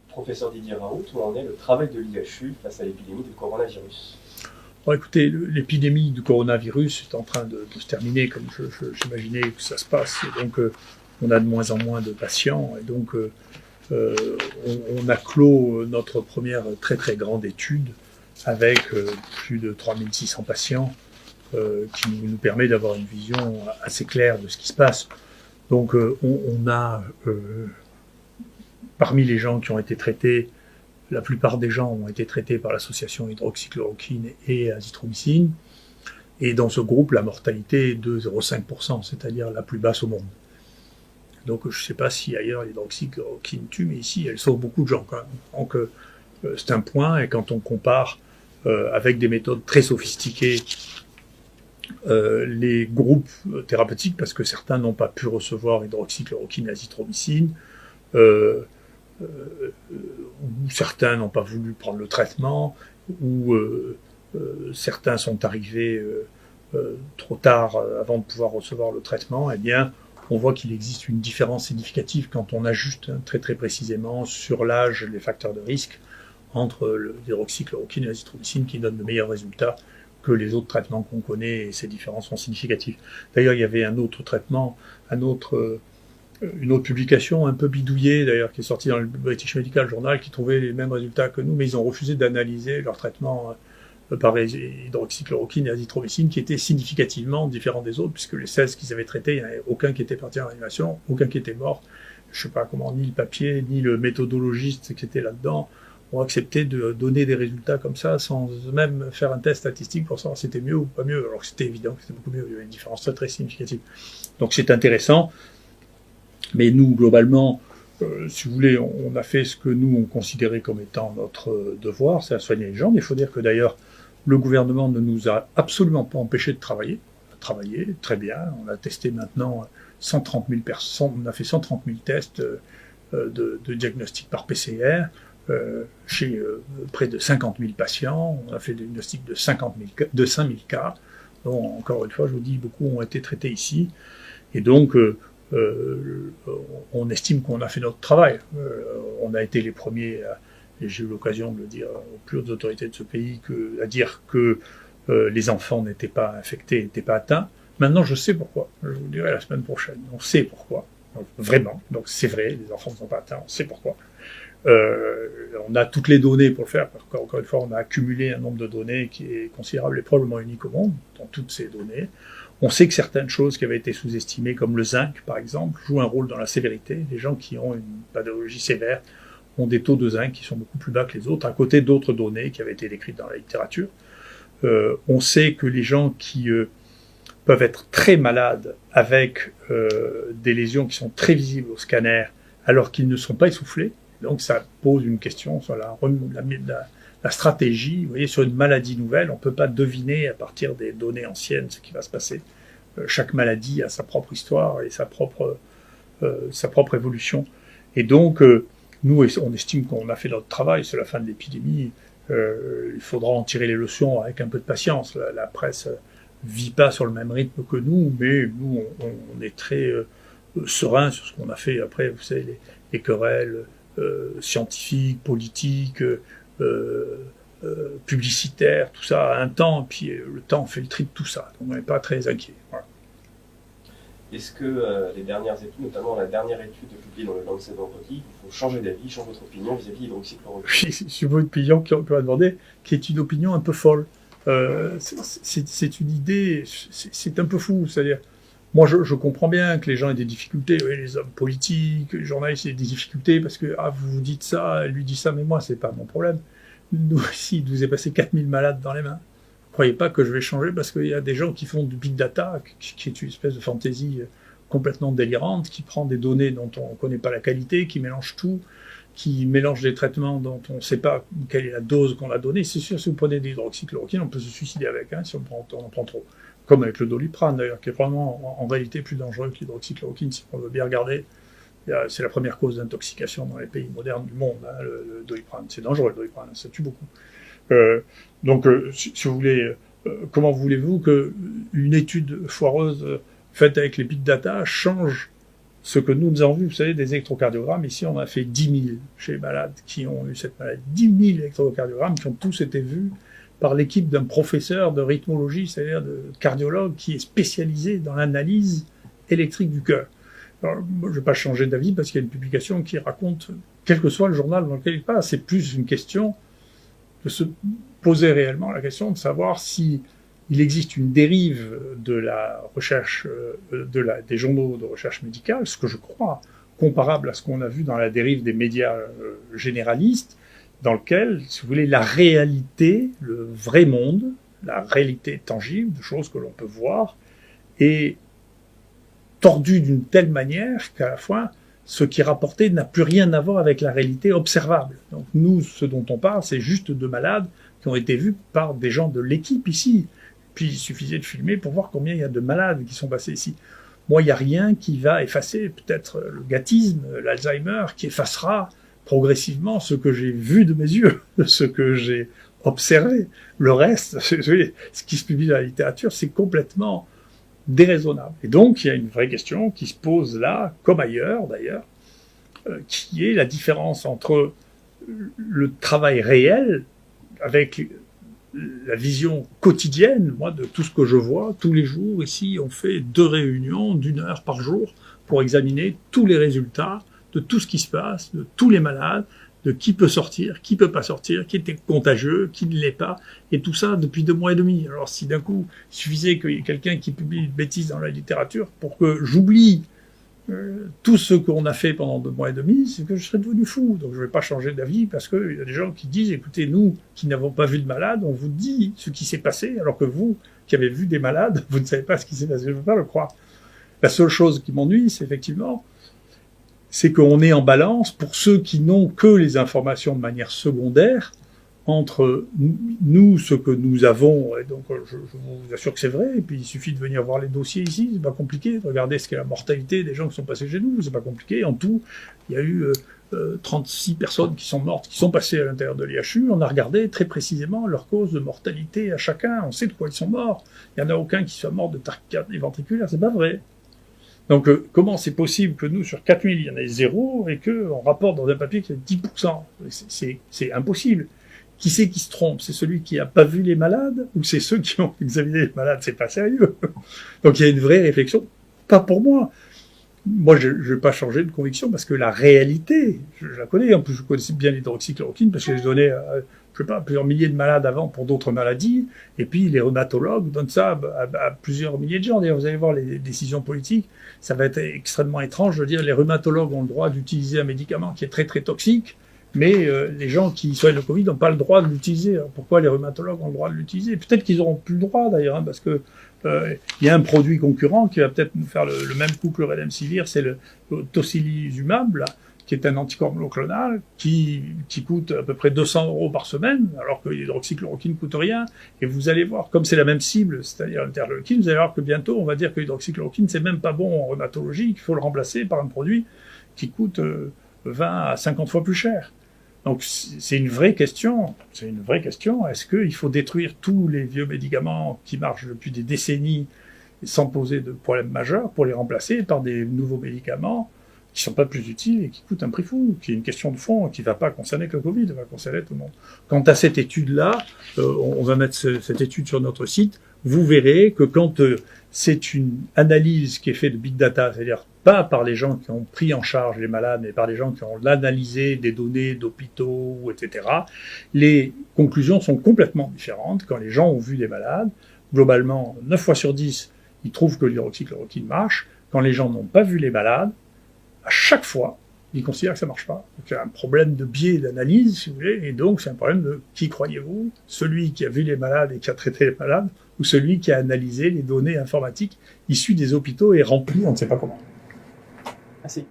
Professeur Didier Raoult, où en est le travail de l'IHU face à l'épidémie de coronavirus? Bon, écoutez, l'épidémie du coronavirus est en train de se terminer comme j'imaginais que ça se passe. Et donc, on a de moins en moins de patients. Et donc, on a clos notre première très très grande étude avec plus de 3600 patients qui nous permet d'avoir une vision assez claire de ce qui se passe. Donc, on a, parmi les gens qui ont été traités, la plupart des gens ont été traités par l'association hydroxychloroquine et azithromycine. Et dans ce groupe, la mortalité est de 0,5%, c'est-à-dire la plus basse au monde. Donc je ne sais pas si ailleurs l'hydroxychloroquine tue, mais ici, elle sauve beaucoup de gens quand même. Donc c'est un point, et quand on compare avec des méthodes très sophistiquées les groupes thérapeutiques, parce que certains n'ont pas pu recevoir hydroxychloroquine et azithromycine, où certains n'ont pas voulu prendre le traitement, où certains sont arrivés trop tard avant de pouvoir recevoir le traitement, eh bien, on voit qu'il existe une différence significative quand on ajuste très très précisément sur l'âge les facteurs de risque entre l'hydroxychloroquine et l'azithromycine qui donnent de meilleurs résultats que les autres traitements qu'on connaît, et ces différences sont significatives. D'ailleurs, il y avait un autre traitement, une autre publication un peu bidouillée, d'ailleurs, qui est sortie dans le British Medical Journal, qui trouvait les mêmes résultats que nous, mais ils ont refusé d'analyser leur traitement par hydroxychloroquine et azithromycine, qui étaient significativement différents des autres, puisque les 16 qu'ils avaient traités, il n'y en avait aucun qui était parti en réanimation, aucun qui était mort. Je ne sais pas comment, ni le papier, ni le méthodologiste qui était là-dedans ont accepté de donner des résultats comme ça, sans même faire un test statistique pour savoir si c'était mieux ou pas mieux, alors que c'était évident que c'était beaucoup mieux, il y avait une différence très très significative. Donc c'est intéressant. Mais nous, globalement, si vous voulez, on a fait ce que nous, on considérait comme étant notre devoir, c'est à soigner les gens. Mais il faut dire que d'ailleurs, le gouvernement ne nous a absolument pas empêchés de travailler. On a travaillé très bien. On a testé maintenant 130 000 personnes. On a fait 130 000 tests de diagnostic par PCR chez près de 50 000 patients. On a fait des diagnostics de 5 000 cas. Donc, encore une fois, je vous dis, beaucoup ont été traités ici. Et donc, on estime qu'on a fait notre travail. On a été les premiers, et j'ai eu l'occasion de le dire aux plus hautes autorités de ce pays, à dire que les enfants n'étaient pas infectés, n'étaient pas atteints. Maintenant, je sais pourquoi. Je vous le dirai la semaine prochaine. On sait pourquoi. Donc, vraiment. Donc c'est vrai, les enfants ne sont pas atteints, on sait pourquoi. On a toutes les données pour le faire, parce qu'encore une fois, on a accumulé un nombre de données qui est considérable et probablement unique au monde, dans toutes ces données. On sait que certaines choses qui avaient été sous-estimées, comme le zinc, par exemple, jouent un rôle dans la sévérité. Les gens qui ont une pathologie sévère ont des taux de zinc qui sont beaucoup plus bas que les autres, à côté d'autres données qui avaient été décrites dans la littérature. On sait que les gens qui peuvent être très malades avec des lésions qui sont très visibles au scanner, alors qu'ils ne sont pas essoufflés. Donc ça pose une question sur la stratégie. Vous voyez, sur une maladie nouvelle, on ne peut pas deviner à partir des données anciennes ce qui va se passer. Chaque maladie a sa propre histoire et sa propre évolution. Et donc, nous, on estime qu'on a fait notre travail. C'est la fin de l'épidémie. Il faudra en tirer les leçons avec un peu de patience. La presse vit pas sur le même rythme que nous, mais nous, on est très serein sur ce qu'on a fait. Après, vous savez, les querelles scientifiques, politiques, publicitaires, tout ça a un temps, et puis le temps fait le tri de tout ça. Donc on n'est pas très inquiet. Voilà. Est-ce que les dernières études, notamment la dernière étude publiée dans le Lancet vendredi, vous font changer d'avis, changer votre opinion vis-à-vis de l'hydroxychloroquine? Oui, c'est une opinion qu'on m'a demandé, qui est une opinion un peu folle. C'est une idée, c'est un peu fou, c'est-à-dire, moi je comprends bien que les gens aient des difficultés, oui, les hommes politiques, les journalistes aient des difficultés, parce que vous dites ça, elle lui dit ça, mais moi c'est pas mon problème. Nous aussi, il nous est passé 4000 malades dans les mains. Ne croyez pas que je vais changer parce qu'il y a des gens qui font du big data, qui est une espèce de fantaisie complètement délirante, qui prend des données dont on ne connaît pas la qualité, qui mélange tout, qui mélange des traitements dont on ne sait pas quelle est la dose qu'on a donnée. C'est sûr, si vous prenez de l'hydroxychloroquine, on peut se suicider avec, si on en prend trop. Comme avec le Doliprane d'ailleurs, qui est vraiment en réalité plus dangereux que l'hydroxychloroquine, si on veut bien regarder. C'est la première cause d'intoxication dans les pays modernes du monde, le Doliprane. C'est dangereux le Doliprane, ça tue beaucoup. Donc, si vous voulez, comment voulez-vous qu'une étude foireuse faite avec les big data change ce que nous avons vu, vous savez, des électrocardiogrammes, ici on a fait 10 000 chez les malades qui ont eu cette maladie. 10 000 électrocardiogrammes qui ont tous été vus par l'équipe d'un professeur de rythmologie, c'est-à-dire de cardiologue qui est spécialisé dans l'analyse électrique du cœur. Alors, moi, je ne vais pas changer d'avis parce qu'il y a une publication qui raconte, quel que soit le journal dans lequel il passe, c'est plus une question de se poser réellement la question de savoir si il existe une dérive de la recherche, des journaux de recherche médicale, ce que je crois, comparable à ce qu'on a vu dans la dérive des médias généralistes, dans lequel, si vous voulez, la réalité, le vrai monde, la réalité tangible, de choses que l'on peut voir, est tordue d'une telle manière qu'à la fois, ce qui est rapporté n'a plus rien à voir avec la réalité observable. Donc nous, ce dont on parle, c'est juste de malades qui ont été vus par des gens de l'équipe ici. Puis il suffisait de filmer pour voir combien il y a de malades qui sont passés ici. Moi, il n'y a rien qui va effacer peut-être le gâtisme, l'Alzheimer, qui effacera progressivement ce que j'ai vu de mes yeux, ce que j'ai observé. Le reste, ce qui se publie dans la littérature, c'est complètement déraisonnable. Et donc, il y a une vraie question qui se pose là, comme ailleurs d'ailleurs, qui est la différence entre le travail réel avec la vision quotidienne, moi, de tout ce que je vois tous les jours. Ici, on fait 2 réunions d'1 heure par jour pour examiner tous les résultats de tout ce qui se passe, de tous les malades, de qui peut sortir, qui peut pas sortir, qui était contagieux, qui ne l'est pas, et tout ça depuis 2 mois et demi. Alors si d'un coup, il suffisait qu'il y ait quelqu'un qui publie une bêtise dans la littérature pour que j'oublie tout ce qu'on a fait pendant 2 mois et demi, c'est que je serais devenu fou. Donc je ne vais pas changer d'avis parce qu'il y a des gens qui disent, écoutez, nous qui n'avons pas vu de malades, on vous dit ce qui s'est passé, alors que vous, qui avez vu des malades, vous ne savez pas ce qui s'est passé. Je ne veux pas le croire. La seule chose qui m'ennuie, c'est effectivement, c'est qu'on est en balance pour ceux qui n'ont que les informations de manière secondaire entre nous, ce que nous avons, et donc je vous assure que c'est vrai, et puis il suffit de venir voir les dossiers ici, c'est pas compliqué, de regarder ce qu'est la mortalité des gens qui sont passés chez nous, c'est pas compliqué, en tout, il y a eu 36 personnes qui sont mortes, qui sont passées à l'intérieur de l'IHU, on a regardé très précisément leur cause de mortalité à chacun, on sait de quoi ils sont morts, il n'y en a aucun qui soit mort de tachycardie ventriculaire, c'est pas vrai. Donc, comment c'est possible que nous, sur 4000, il y en ait 0, et qu'on rapporte dans un papier qu'il y a 10%? C'est impossible. Qui c'est qui se trompe? C'est celui qui n'a pas vu les malades, ou c'est ceux qui ont examiné les malades? C'est pas sérieux. Donc, il y a une vraie réflexion. Pas pour moi. Moi, je ne vais pas changer de conviction, parce que la réalité, je la connais. En plus, je connaissais bien l'hydroxychloroquine, parce que je donnais, je sais pas, plusieurs milliers de malades avant pour d'autres maladies, et puis les rhumatologues donnent ça à plusieurs milliers de gens. D'ailleurs, vous allez voir les décisions politiques, ça va être extrêmement étrange. Je veux dire, les rhumatologues ont le droit d'utiliser un médicament qui est très très toxique, mais les gens qui soignent le Covid n'ont pas le droit de l'utiliser. Alors, pourquoi les rhumatologues ont le droit de l'utiliser? Peut-être qu'ils n'auront plus le droit d'ailleurs, hein, parce que il y a un produit concurrent qui va peut-être nous faire le même coup que le Remdesivir, c'est le tocilizumab, là, qui est un anticorps monoclonal, qui coûte à peu près 200 € par semaine, alors que l'hydroxychloroquine coûte rien. Et vous allez voir, comme c'est la même cible, c'est-à-dire l'interleukine, vous allez voir que bientôt, on va dire que l'hydroxychloroquine, c'est même pas bon en rhumatologie, qu'il faut le remplacer par un produit qui coûte 20 à 50 fois plus cher. Donc c'est une vraie question. C'est une vraie question. Est-ce qu'il faut détruire tous les vieux médicaments qui marchent depuis des décennies sans poser de problème majeur pour les remplacer par des nouveaux médicaments qui sont pas plus utiles et qui coûtent un prix fou, qui est une question de fond, qui va pas concerner que le Covid, va concerner tout le monde. Quant à cette étude-là, on va mettre cette étude sur notre site, vous verrez que quand c'est une analyse qui est faite de big data, c'est-à-dire pas par les gens qui ont pris en charge les malades, mais par les gens qui ont analysé des données d'hôpitaux, etc., les conclusions sont complètement différentes. Quand les gens ont vu des malades, globalement, 9 fois sur 10, ils trouvent que l'hydroxychloroquine marche. Quand les gens n'ont pas vu les malades, à chaque fois, ils considèrent que ça marche pas. Donc il y a un problème de biais d'analyse, si vous voulez, et donc c'est un problème de qui croyez-vous? Celui qui a vu les malades et qui a traité les malades, ou celui qui a analysé les données informatiques issues des hôpitaux et remplies on ne sait pas comment. Merci.